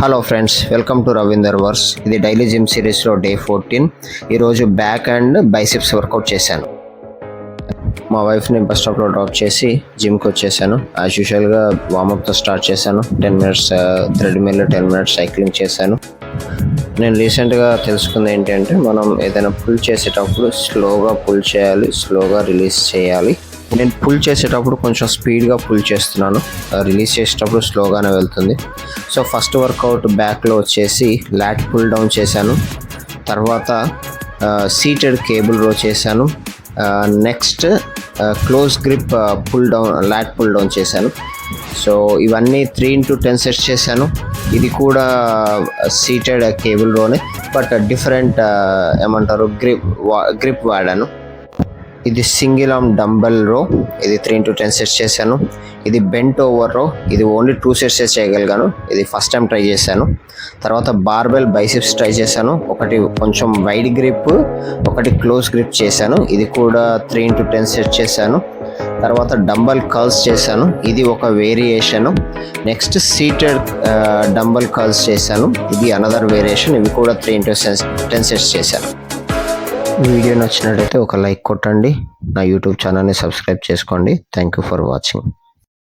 Hello friends, welcome to Ravinder వర్స్. ఇది daily gym సిరీస్లో డే 14. ఈరోజు బ్యాక్ అండ్ బైసిప్స్ వర్కౌట్ చేశాను. మా వైఫ్ని బస్ స్టాప్లో డ్రాప్ చేసి జిమ్కి వచ్చేసాను. యాజ్ యూజువల్గా వార్మప్తో స్టార్ట్ చేశాను. 10 minutes థ్రెడ్మిల్, 10 minutes సైక్లింగ్ చేశాను. నేను రీసెంట్గా తెలుసుకుంది ఏంటంటే, మనం ఏదైనా పుల్ చేసేటప్పుడు స్లోగా పుల్ చేయాలి, స్లోగా రిలీజ్ చేయాలి. నేను పుల్ చేసేటప్పుడు కొంచెం స్పీడ్గా పుల్ చేస్తున్నాను, రిలీజ్ చేసేటప్పుడు స్లోగానే వెళ్తుంది. సో ఫస్ట్ వర్కౌట్ బ్యాక్లో వచ్చేసి లాట్ పుల్ డౌన్ చేశాను. తర్వాత సీటెడ్ కేబుల్ రో చేశాను. Next close grip pull down, lat pull down చేశాను. సో ఇవన్నీ 3x10 సెట్స్ చేశాను. ఇది కూడా సీటెడ్ కేబుల్ రోనే, బట్ డిఫరెంట్ ఏమంటారు గ్రిప్ వాడాను. ఇది సింగిల్ ఆర్మ్ డంబెల్ రో, ఇది 3x10 సెట్స్ చేశాను. ఇది బెంట్ ఓవర్ రో, ఇది ఓన్లీ 2 sets చేయగలిగాను. ఇది ఫస్ట్ టైం ట్రై చేశాను. తర్వాత బార్బెల్ బైసిప్స్ ట్రై చేశాను. ఒకటి కొంచెం వైడ్ గ్రిప్, ఒకటి క్లోజ్ గ్రిప్ చేశాను. ఇది కూడా 3x10 సెట్స్ చేశాను. తర్వాత డంబెల్ కర్ల్స్ చేశాను, ఇది ఒక variation. Next seated dumbbell curls చేశాను, ఇది అనదర్ వేరియేషన్. ఇవి కూడా 3x10 సెట్స్ చేశాను. వీడియో నచ్చినట్లయితే ఒక లైక్ కొట్టండి. నా యూట్యూబ్ ఛానల్ని సబ్స్క్రైబ్ చేసుకోండి. Thank you for watching.